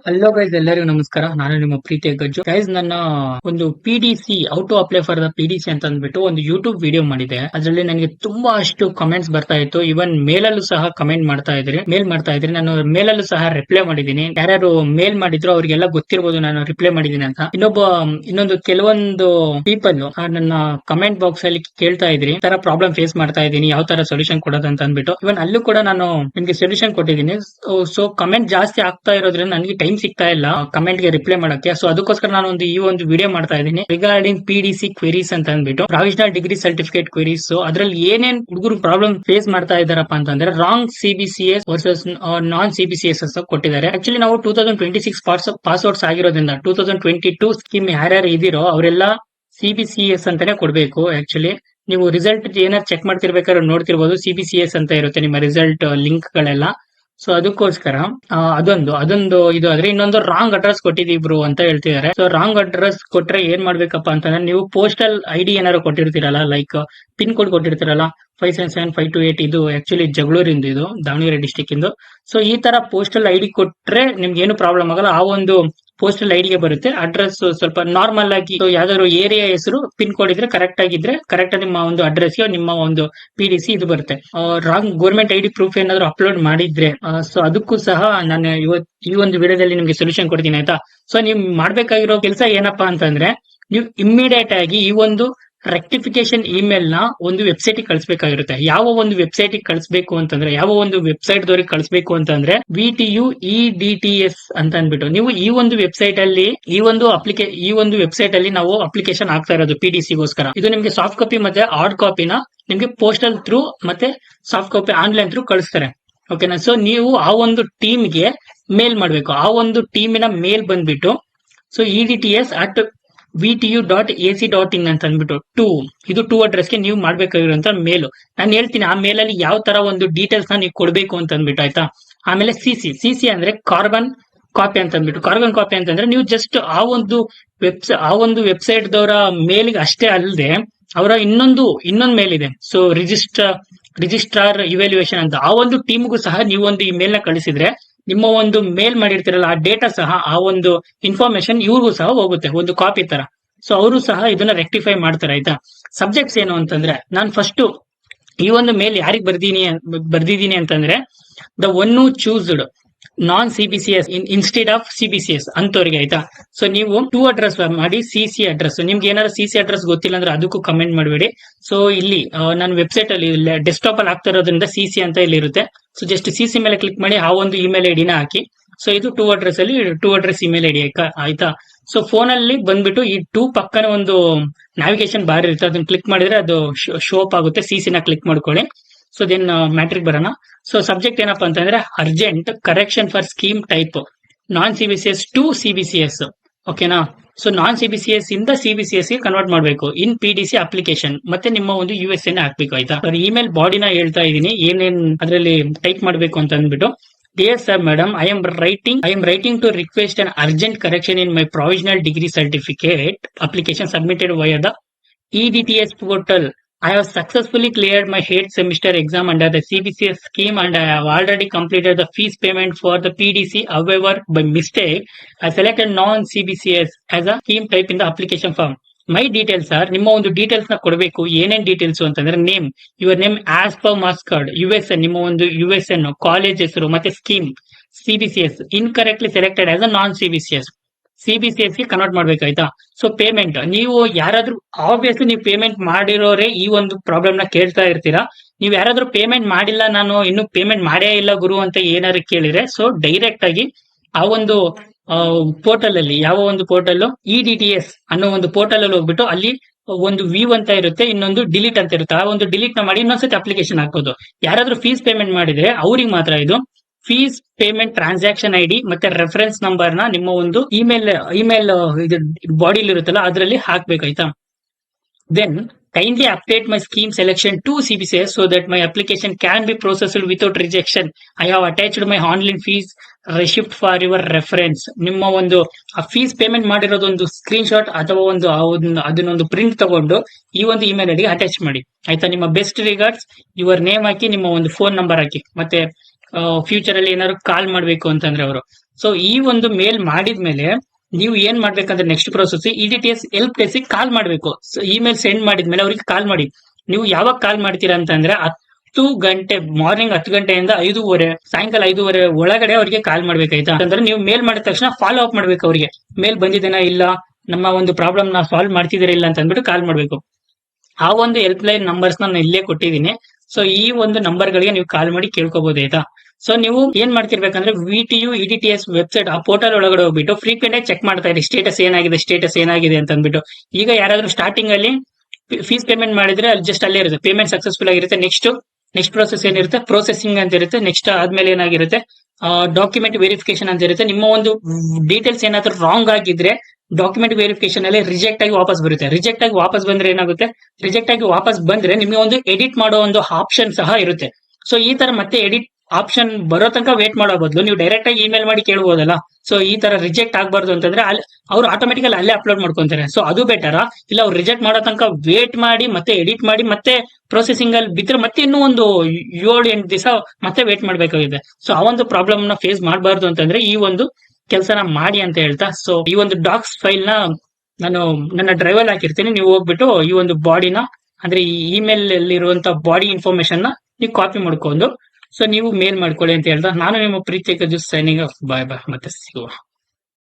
Hello guys, ಎಲ್ಲರಿಗೂ ನಮಸ್ಕಾರ. ನಾನು ನಿಮ್ಮ ಪ್ರೀತಿಯ ಗಜ್ಜು. ಗೈಸ್, ನನ್ನ ಒಂದು PDC how to apply for the PDC ಅಂತ ಅಂದ್ಬಿಟ್ಟು ಒಂದು ಯೂಟ್ಯೂಬ್ ವಿಡಿಯೋ ಮಾಡಿದೆ. ಅದರಲ್ಲಿ ನನಗೆ ತುಂಬಾ ಅಷ್ಟು ಕಮೆಂಟ್ಸ್ ಬರ್ತಾ ಇತ್ತು. ಇವನ್ ಮೇಲಲ್ಲೂ ಸಹ ಕಮೆಂಟ್ ಮೇಲ್ ಮಾಡ್ತಾ ಇದ್ರಿ. ನಾನು ಮೇಲಲ್ಲೂ ಸಹ ರಿಪ್ಲೈ ಮಾಡಿದ್ದೀನಿ. ಯಾರ್ಯಾರು ಮೇಲ್ ಮಾಡಿದ್ರು ಅವ್ರಿಗೆಲ್ಲ ಗೊತ್ತಿರಬಹುದು ನಾನು ರಿಪ್ಲೈ ಮಾಡಿದ್ದೀನಿ ಅಂತ. ಇನ್ನೊಂದು ಕೆಲವೊಂದು ಪೀಪಲ್ ನನ್ನ ಕಮೆಂಟ್ ಬಾಕ್ಸ್ ಅಲ್ಲಿ ಕೇಳ್ತಾ ಇದ್ರಿ, ತರ ಪ್ರಾಬ್ಲಮ್ ಫೇಸ್ ಮಾಡ್ತಾ ಇದ್ದೀನಿ, ಯಾವ ತರ ಸೊಲ್ಯೂಷನ್ ಕೊಡೋದು ಅಂತ ಅಂದ್ಬಿಟ್ಟು. ಇವನ್ ಅಲ್ಲೂ ಕೂಡ ನಾನು ನಿಮ್ಗೆ ಸೊಲ್ಯೂಷನ್ ಕೊಟ್ಟಿದ್ದೀನಿ. ಸೊ ಕಮೆಂಟ್ ಜಾಸ್ತಿ ಆಗ್ತಾ ಇರೋದ್ರಿಂದ ನನಗೆ ಟೈಮ್ ಸಿಗ್ತಾ ಇಲ್ಲ ಕಮೆಂಟ್ ಗೆ ರಿಪ್ಲೈ ಮಾಡಕ್ಕೆ. ಸೊ ಅದಕ್ಕೋಸ್ಕರ ನಾನು ಈ ಒಂದು ವಿಡಿಯೋ ಮಾಡ್ತಾ ಇದ್ದೀನಿ ರಿಗಾರ್ಡಿಂಗ್ PDC ಕ್ವೆರೀಸ್ ಅಂತ ಅಂದ್ಬಿಟ್ಟು, ಪ್ರಾವಿಷನಲ್ ಡಿಗ್ರಿ ಸರ್ಟಿಫಿಕೇಟ್ ಕ್ವೆರೀಸ್. ಅದ್ರಲ್ಲಿ ಏನೇನ್ ಹುಡುಗರು ಪ್ರಾಬ್ಲಮ್ ಫೇಸ್ ಮಾಡ್ತಾ ಇದಾರಪ್ಪ ಅಂತಂದ್ರೆ, ರಾಂಗ್ CBCS ವರ್ಸಸ್ ನಾನ್ CBCS ಕೊಟ್ಟಿದ್ದಾರೆ. ಆಕ್ಚುಲಿ ನಾವು 2026 ಪಾಸ್ಔಟ್ಸ್ ಆಗಿರೋದ್ರಿಂದ 2022 ಸ್ಕೀಮ್ ಯಾರ್ಯಾರು ಇದೀರೋ ಅವರೆಲ್ಲ CBCS ಅಂತಾನೆ ಕೊಡ್ಬೇಕು. ಆಕ್ಚುಲಿ ನೀವು ರಿಸಲ್ಟ್ ಏನಾದ್ರು ಚೆಕ್ ಮಾಡ್ತಿರ್ಬೇಕಾದ್ರೆ ನೋಡ್ತಿರ್ಬೋದು, CBCS ಅಂತ ಇರುತ್ತೆ ನಿಮ್ಮ ರಿಸಲ್ಟ್ ಲಿಂಕ್ ಗಳೆಲ್ಲ. ಸೊ ಅದಕ್ಕೋಸ್ಕರ ಅದೊಂದು ಇದು ಆದ್ರೆ, ಇನ್ನೊಂದು ರಾಂಗ್ ಅಡ್ರೆಸ್ ಕೊಟ್ಟಿದ್ದೀಬ್ರು ಅಂತ ಹೇಳ್ತಿದ್ದಾರೆ. ಸೊ ರಾಂಗ್ ಅಡ್ರೆಸ್ ಕೊಟ್ರೆ ಏನ್ ಮಾಡ್ಬೇಕಪ್ಪ ಅಂತಂದ್ರೆ, ನೀವು ಪೋಸ್ಟಲ್ ID ಏನಾದ್ರು ಕೊಟ್ಟಿರ್ತೀರಲ್ಲ, ಲೈಕ್ ಪಿನ್ ಕೋಡ್ ಕೊಟ್ಟಿರ್ತೀರಲ್ಲ 577528, ಇದು ಆಕ್ಚುಲಿ ಜಗಳೂರಿಂದ, ಇದು ದಾವಣಗೆರೆ ಡಿಸ್ಟಿಕ್ ಇಂದು. ಸೊ ಈ ತರ ಪೋಸ್ಟಲ್ ID ಕೊಟ್ರೆ ನಿಮ್ಗೆ ಏನು ಪ್ರಾಬ್ಲಮ್ ಆಗಲ್ಲ. ಆ ಒಂದು ಪೋಸ್ಟಲ್ ಐಡಿಗೆ ಬರುತ್ತೆ. ಅಡ್ರೆಸ್ ಸ್ವಲ್ಪ ನಾರ್ಮಲ್ ಆಗಿ ಯಾವ್ದಾದ್ರು ಏರಿಯಾ ಹೆಸರು ಪಿನ್ ಕೋಡ್ ಇದ್ರೆ ಕರೆಕ್ಟ್ ಆಗಿದ್ರೆ ಕರೆಕ್ಟ್ ನಿಮ್ಮ ಒಂದು ಅಡ್ರೆಸ್ಗೆ ನಿಮ್ಮ ಒಂದು PDC ಇದು ಬರುತ್ತೆ. ರಾಂಗ್ ಗೌರ್ಮೆಂಟ್ ID ಪ್ರೂಫ್ ಏನಾದ್ರು ಅಪ್ಲೋಡ್ ಮಾಡಿದ್ರೆ ಸೊ ಅದಕ್ಕೂ ಸಹ ನಾನು ಈ ಒಂದು ವಿಡಿಯೋದಲ್ಲಿ ನಿಮ್ಗೆ ಸೊಲ್ಯೂಷನ್ ಕೊಡ್ತೀನಿ, ಆಯ್ತಾ. ಸೊ ನೀವು ಮಾಡ್ಬೇಕಾಗಿರೋ ಕೆಲಸ ಏನಪ್ಪಾ ಅಂತಂದ್ರೆ, ನೀವು ಇಮ್ಮಿಡಿಯೇಟ್ ಆಗಿ ಈ ಒಂದು ರೆಕ್ಟಿಫಿಕೇಶನ್ ಇಮೇಲ್ ನ ಒಂದು ವೆಬ್ಸೈಟ್ ಕಳಿಸಬೇಕಾಗಿರುತ್ತೆ. ಯಾವ ಒಂದು ವೆಬ್ಸೈಟ್ ಕಳಿಸಬೇಕು ಅಂತಂದ್ರೆ, ಯಾವ ಒಂದು ವೆಬ್ಸೈಟ್ ದವರಿಗೆ ಕಳಿಸಬೇಕು ಅಂತಂದ್ರೆ, VTU EDTS ಅಂತ ಅಂದ್ಬಿಟ್ಟು, ನೀವು ಈ ಒಂದು ವೆಬ್ಸೈಟ್ ಅಲ್ಲಿ ಈ ಒಂದು ವೆಬ್ಸೈಟ್ ಅಲ್ಲಿ ನಾವು ಅಪ್ಲಿಕೇಶನ್ ಆಗ್ತಾ ಇರೋದು PDC ಗೋಸ್ಕರ. ಇದು ನಿಮ್ಗೆ ಸಾಫ್ಟ್ ಕಾಪಿ ಮತ್ತೆ ಹಾರ್ಡ್ ಕಾಪಿನ ನಿಮ್ಗೆ ಪೋಸ್ಟಲ್ ಥ್ರೂ ಮತ್ತೆ ಸಾಫ್ಟ್ ಕಾಪಿ ಆನ್ಲೈನ್ ಥ್ರೂ ಕಳಿಸ್ತಾರೆ. ಓಕೆನಾ. ಸೊ ನೀವು ಆ ಒಂದು ಟೀಮ್ಗೆ ಮೇಲ್ ಮಾಡ್ಬೇಕು. ಆ ಒಂದು ಟೀಮಿನ ಮೇಲ್ ಬಂದ್ಬಿಟ್ಟು ಸೊ EDTS@VTU.ac.in ಅಂತ ಅಂದ್ಬಿಟ್ಟು ಇದು 2 ಅಡ್ರೆಸ್ಗೆ ನೀವು ಮಾಡ್ಬೇಕಾಗಿರುವಂತ ಮೇಲು. ನಾನು ಹೇಳ್ತೀನಿ ಆ ಮೇಲಲ್ಲಿ ಯಾವ ತರ ಒಂದು ಡೀಟೇಲ್ಸ್ ನ ನೀವು ಕೊಡ್ಬೇಕು ಅಂತ ಅಂದ್ಬಿಟ್ಟು, ಆಯ್ತಾ. ಆಮೇಲೆ CC ಅಂದ್ರೆ ಕಾರ್ಬನ್ ಕಾಪಿ ಅಂತ ಅಂದ್ಬಿಟ್ಟು. ಕಾರ್ಬನ್ ಕಾಪಿ ಅಂತಂದ್ರೆ ನೀವು ಜಸ್ಟ್ ಆ ಒಂದು ವೆಬ್ಸೈಟ್ ದವರ ಮೇಲ್ಗೆ ಅಷ್ಟೇ ಅಲ್ಲದೆ ಅವರ ಇನ್ನೊಂದು ಮೇಲ್ ಇದೆ. ಸೊ ರಿಜಿಸ್ಟ್ರಾರ್ ಇವ್ಯಾಲ್ಯೂಯೇಷನ್ ಅಂತ, ಆ ಒಂದು ಟೀಮ್ಗೂ ಸಹ ನೀವು ಒಂದು ಈ ಮೇಲ್ ನ ಕಳಿಸಿದ್ರೆ ನಿಮ್ಮ ಒಂದು ಮೇಲ್ ಮಾಡಿರ್ತೀರಲ್ಲ ಆ ಡೇಟಾ ಸಹ, ಆ ಒಂದು ಇನ್ಫಾರ್ಮೇಶನ್ ಇವ್ರಿಗೂ ಸಹ ಹೋಗುತ್ತೆ ಒಂದು ಕಾಪಿ ತರ. ಸೊ ಅವರು ಸಹ ಇದನ್ನ ರೆಕ್ಟಿಫೈ ಮಾಡ್ತಾರೆ, ಆಯ್ತಾ. ಸಬ್ಜೆಕ್ಟ್ಸ್ ಏನು ಅಂತಂದ್ರೆ, ನಾನು ಫಸ್ಟ್ ಈ ಒಂದು ಮೇಲ್ ಯಾರಿಗ್ ಬರ್ದಿದ್ದೀನಿ ಅಂತಂದ್ರೆ, the one who ಚೂಸ್ಡ್ non CBCS instead of CBCS ಅಂತವ್ರಿಗೆ, ಆಯ್ತಾ. ಸೊ ನೀವು 2 ಅಡ್ರೆಸ್ ಮಾಡಿ, CC ಅಡ್ರೆಸ್. ನಿಮ್ಗೆ ಏನಾದ್ರು CC ಅಡ್ರೆಸ್ ಗೊತ್ತಿಲ್ಲ ಅಂದ್ರೆ ಅದಕ್ಕೂ ಕಮೆಂಟ್ ಮಾಡಬೇಡಿ. ಸೊ ಇಲ್ಲಿ ನಾನು ವೆಬ್ಸೈಟ್ ಅಲ್ಲಿ ಡೆಸ್ಕ್ಟಾಪ್ ಅಲ್ಲಿ ಆಗ್ತಾ ಇರೋದ್ರಿಂದ CC ಅಂತ ಇಲ್ಲಿ ಇರುತ್ತೆ. ಸೊ ಜಸ್ಟ್ CC ಮೇಲೆ ಕ್ಲಿಕ್ ಮಾಡಿ ಆ ಒಂದು ಇಮೇಲ್ ಐಡಿನ ಹಾಕಿ. ಸೊ ಇದು 2 ಅಡ್ರೆಸ್ ಅಲ್ಲಿ 2 ಅಡ್ರೆಸ್ ಇಮೇಲ್ ಐಡಿ, ಆಯ್ತಾ. ಸೊ ಫೋನ್ ಅಲ್ಲಿ ಬಂದ್ಬಿಟ್ಟು ಈ 2 ಪಕ್ಕನ ಒಂದು ನ್ಯಾವಿಗೇಷನ್ ಬಾರ್ ಇರುತ್ತೆ, ಅದನ್ನ ಕ್ಲಿಕ್ ಮಾಡಿದ್ರೆ ಅದು ಶೋ ಅಪ್ ಆಗುತ್ತೆ. CC ನ ಕ್ಲಿಕ್ ಮಾಡ್ಕೊಳ್ಳಿ. ಸೊ ದೆನ್ ಮ್ಯಾಟ್ರಿಕ್ ಬರೋಣ. ಸೊ ಸಬ್ಜೆಕ್ಟ್ ಏನಪ್ಪಾ ಅಂತಂದ್ರೆ, urgent correction for scheme type non CBCS to CBCS. ಓಕೆನಾ. ಸೊ ನಾನ್ CBCS ಇಂದ CBCS ಗೆ ಕನ್ವರ್ಟ್ ಮಾಡಬೇಕು ಇನ್ PDC ಅಪ್ಲಿಕೇಶನ್, ಮತ್ತೆ ನಿಮ್ಮ ಒಂದು USN ಹಾಕ್ಬೇಕು, ಆಯ್ತಾ. ಇಮೇಲ್ ಬಾಡಿನ ಹೇಳ್ತಾ ಇದೀನಿ ಏನೇನ್ ಅದರಲ್ಲಿ ಟೈಪ್ ಮಾಡಬೇಕು ಅಂತ ಅಂದ್ಬಿಟ್ಟು. Dear sir, madam, I am writing to request an urgent correction in my provisional degree certificate application submitted via the EDTS portal. I have successfully cleared my 8th semester exam under the CBCS scheme and I have already completed the fees payment for the PDC. However, by mistake, I selected non-CBCS as a scheme type in the application form. My details R, ನಿಮ್ಮ ಒಂದು details ನ ಕೊಡಬೇಕು. ಏನೇನ್ details ಅಂತಂದ್ರೆ, name, your name as per marks card, USN ನಿಮ್ಮ ಒಂದು USN, college ಹೆಸರು, ಮತ್ತೆ scheme CBCS incorrectly selected as a non CBCS ಗೆ ಕನ್ವರ್ಟ್ ಮಾಡ್ಬೇಕಾಯ್ತಾ. ಸೊ ಪೇಮೆಂಟ್, ನೀವು ಯಾರಾದ್ರೂ ಆಬ್ವಿಯಸ್ಲಿ ನೀವು ಪೇಮೆಂಟ್ ಮಾಡಿರೋರೇ ಈ ಒಂದು ಪ್ರಾಬ್ಲಮ್ ನ ಕೇಳ್ತಾ ಇರ್ತೀರಾ. ನೀವು ಯಾರಾದ್ರೂ ಪೇಮೆಂಟ್ ಮಾಡಿಲ್ಲ, ನಾನು ಇನ್ನು ಪೇಮೆಂಟ್ ಮಾಡೇ ಇಲ್ಲ ಗುರು ಅಂತ ಏನಾದ್ರು ಕೇಳಿದ್ರೆ, ಸೊ ಡೈರೆಕ್ಟ್ ಆಗಿ ಆ ಒಂದು ಪೋರ್ಟಲ್ ಅಲ್ಲಿ, ಯಾವ ಒಂದು ಪೋರ್ಟಲ್, EDTS ಅನ್ನೋ ಒಂದು ಪೋರ್ಟಲ್ ಅಲ್ಲಿ ಹೋಗ್ಬಿಟ್ಟು ಅಲ್ಲಿ ಒಂದು ವ್ಯೂ ಅಂತ ಇರುತ್ತೆ, ಇನ್ನೊಂದು ಡಿಲೀಟ್ ಅಂತ ಇರುತ್ತೆ. ಆ ಒಂದು ಡಿಲೀಟ್ ನ ಮಾಡಿ ಇನ್ನೊಂದ್ಸತಿ ಅಪ್ಲಿಕೇಶನ್ ಹಾಕೋದು. ಯಾರಾದ್ರೂ ಫೀಸ್ ಪೇಮೆಂಟ್ ಮಾಡಿದ್ರೆ ಅವ್ರಿಗೆ ಮಾತ್ರ ಇದು ಫೀಸ್ ಪೇಮೆಂಟ್ ಟ್ರಾನ್ಸಾಕ್ಷನ್ ID ಮತ್ತೆ ರೆಫರೆನ್ಸ್ ನಂಬರ್ ನ ನಿಮ್ಮ ಒಂದು ಇಮೇಲ್ ಇದು ಬಾಡಿಲಿ ಇರುತ್ತಲ್ಲ ಅದರಲ್ಲಿ ಹಾಕ್ಬೇಕಾಯ್ತಾ. Then kindly update my scheme selection to CBCS so that my application can be processed without rejection. I have attached my online fees receipt for your reference. ನಿಮ್ಮ ಒಂದು ಆ ಫೀಸ್ ಪೇಮೆಂಟ್ ಮಾಡಿರೋದೊಂದು ಸ್ಕ್ರೀನ್ ಶಾಟ್ ಅಥವಾ ಅದನ್ನೊಂದು print ತಗೊಂಡು ಈ ಒಂದು email ಐಡಿಗೆ attach ಮಾಡಿ, ಆಯ್ತಾ. ನಿಮ್ಮ ಬೆಸ್ಟ್ ರಿಗಾರ್ಡ್ಸ್, ಯುವರ್ ನೇಮ್ ಹಾಕಿ, ನಿಮ್ಮ ಒಂದು ಫೋನ್ ನಂಬರ್ ಹಾಕಿ, ಮತ್ತೆ ಫ್ಯೂಚರ್ ಅಲ್ಲಿ ಏನಾದ್ರು ಕಾಲ್ ಮಾಡ್ಬೇಕು ಅಂತಂದ್ರೆ ಅವರು. ಸೊ ಈ ಒಂದು ಮೇಲ್ ಮಾಡಿದ್ಮೇಲೆ ನೀವು ಏನ್ ಮಾಡ್ಬೇಕಂದ್ರೆ next process EDTS help desk call ಮಾಡ್ಬೇಕು. ಸೊ ಇಮೇಲ್ ಸೆಂಡ್ ಮಾಡಿದ್ಮೇಲೆ ಅವ್ರಿಗೆ ಕಾಲ್ ಮಾಡಿ. ನೀವು ಯಾವಾಗ ಕಾಲ್ ಮಾಡ್ತೀರಾ ಅಂತಂದ್ರೆ 10 ಗಂಟೆ, ಮಾರ್ನಿಂಗ್ 10 ಗಂಟೆಯಿಂದ 5:30, ಸಾಯಂಕಾಲ 5:30 ಒಳಗಡೆ ಅವ್ರಿಗೆ ಕಾಲ್ ಮಾಡ್ಬೇಕಾಯ್ತಾ. ಅಂದ್ರೆ ನೀವು ಮೇಲ್ ಮಾಡಿದ ತಕ್ಷಣ ಫಾಲೋ ಅಪ್ ಮಾಡ್ಬೇಕು ಅವ್ರಿಗೆ, ಮೇಲ್ ಬಂದಿದ್ದೇನಾ ಇಲ್ಲ, ನಮ್ಮ ಒಂದು ಪ್ರಾಬ್ಲಮ್ ನ ಸಾಲ್ವ್ ಮಾಡ್ತಿದ್ದೀರಾ ಇಲ್ಲ ಅಂತ ಅಂದ್ಬಿಟ್ಟು ಕಾಲ್ ಮಾಡ್ಬೇಕು. ಆ ಒಂದು ಹೆಲ್ಪ್ ಲೈನ್ ನಂಬರ್ಸ್ ನಾನು ಇಲ್ಲೇ ಕೊಟ್ಟಿದ್ದೀನಿ. ಸೊ ಈ ಒಂದು ನಂಬರ್ ಗಳಿಗೆ ನೀವು ಕಾಲ್ ಮಾಡಿ ಕೇಳ್ಕೋಬಹುದು ಆಯ್ತಾ. ಸೊ ನೀವು ಏನ್ ಮಾಡ್ತಿರ್ಬೇಕಂದ್ರೆ VTU EDTS ವೆಬ್ಸೈಟ್ ಆ ಪೋರ್ಟಲ್ ಒಳಗಡೆ ಹೋಗ್ಬಿಟ್ಟು ಫ್ರೀಕ್ವೆಂಟ್ ಆಗಿ ಚೆಕ್ ಮಾಡ್ತಾ ಇರಿ, ಸ್ಟೇಟಸ್ ಏನಾಗಿದೆ ಅಂತ ಅಂದ್ಬಿಟ್ಟು. ಈಗ ಯಾರಾದ್ರೂ ಸ್ಟಾರ್ಟಿಂಗ್ ಅಲ್ಲಿ ಫೀಸ್ ಪೇಮೆಂಟ್ ಮಾಡಿದ್ರೆ ಅಲ್ಲಿ ಜಸ್ಟ್ ಅಲ್ಲೇ ಇರುತ್ತೆ, ಪೇಮೆಂಟ್ ಸಕ್ಸಸ್ಫುಲ್ ಆಗಿರುತ್ತೆ. ನೆಕ್ಸ್ಟ್ ಪ್ರೋಸೆಸ್ ಏನಿರುತ್ತೆ, ಪ್ರೊಸೆಸಿಂಗ್ ಅಂತ ಇರುತ್ತೆ. ನೆಕ್ಸ್ಟ್ ಆದ್ಮೇಲೆ ಏನಾಗಿರುತ್ತೆ, ಡಾಕ್ಯುಮೆಂಟ್ ವೆರಿಫಿಕೇಶನ್ ಅಂತ ಇರುತ್ತೆ. ನಿಮ್ಮ ಒಂದು ಡೀಟೇಲ್ಸ್ ಏನಾದ್ರೂ ರಾಂಗ್ ಆಗಿದ್ರೆ ಡಾಕ್ಯುಮೆಂಟ್ ವೆರಿಫಿಕೇಶನ್ ಅಲ್ಲಿ ರಿಜೆಕ್ಟ್ ಆಗಿ ವಾಪಸ್ ಬರುತ್ತೆ. ರಿಜೆಕ್ಟ್ ಆಗಿ ವಾಪಸ್ ಬಂದ್ರೆ ಏನಾಗುತ್ತೆ, ರಿಜೆಕ್ಟ್ ಆಗಿ ವಾಪಸ್ ಬಂದ್ರೆ ನಿಮಗೆ ಒಂದು ಎಡಿಟ್ ಮಾಡೋ ಒಂದು ಆಪ್ಷನ್ ಸಹ ಇರುತ್ತೆ. ಸೊ ಈ ತರ ಮತ್ತೆ ಎಡಿಟ್ ಆಪ್ಷನ್ ಬರೋ ತನಕ ವೇಟ್ ಮಾಡೋ ಬದಲು ನೀವು ಡೈರೆಕ್ಟ್ ಆಗಿ ಇಮೇಲ್ ಮಾಡಿ ಕೇಳಬಹುದಲ್ಲ. ಸೊ ಈ ತರ ರಿಜೆಕ್ಟ್ ಆಗಬಾರ್ದು ಅಂತಂದ್ರೆ ಅಲ್ಲಿ ಅವ್ರು ಆಟೋಮೆಟಿಕಲ್ ಅಲ್ಲೇ ಅಪ್ಲೋಡ್ ಮಾಡ್ಕೊಂತಾರೆ. ಸೊ ಅದು ಬೆಟರ್. ಇಲ್ಲ ಅವ್ರು ರಿಜೆಕ್ಟ್ ಮಾಡೋ ತನಕ ವೇಟ್ ಮಾಡಿ ಮತ್ತೆ ಎಡಿಟ್ ಮಾಡಿ ಮತ್ತೆ ಪ್ರೊಸೆಸಿಂಗ್ ಅಲ್ಲಿ ಬಿದ್ರೆ ಮತ್ತೆ ಇನ್ನೂ ಒಂದು 7-8 ದಿವಸ ಮತ್ತೆ ವೇಟ್ ಮಾಡ್ಬೇಕಾಗಿದೆ. ಸೊ ಆ ಒಂದು ಪ್ರಾಬ್ಲಮ್ ನ ಫೇಸ್ ಮಾಡಬಾರ್ದು ಅಂತಂದ್ರೆ ಈ ಒಂದು ಕೆಲಸನ ಮಾಡಿ ಅಂತ ಹೇಳ್ತಾ. ಸೊ ಈ ಒಂದು ಡಾಕ್ಸ್ ಫೈಲ್ ನ ನಾನು ನನ್ನ ಡ್ರೈವಲ್ಲಿ ಹಾಕಿರ್ತೀನಿ. ನೀವು ಹೋಗ್ಬಿಟ್ಟು ಈ ಒಂದು ಬಾಡಿನ ಅಂದ್ರೆ ಈ ಇಮೇಲ್ ಅಲ್ಲಿ ಇರುವಂತ ಬಾಡಿ ಇನ್ಫಾರ್ಮೇಶನ್ ನ ನೀವು ಕಾಪಿ ಮಾಡ್ಕೊಂಡು ಸೊ ನೀವು ಮೇಲ್ ಮಾಡ್ಕೊಳ್ಳಿ ಅಂತ ಹೇಳ್ತಾ ನಾನು ನಿಮ್ಮ ಪ್ರೀತಿಯ ಸೈನಿಂಗ್ ಆಫ್. ಬಾಯ್ ಬಾಯ್, ಮತ್ತೆ ಸಿಗುವ.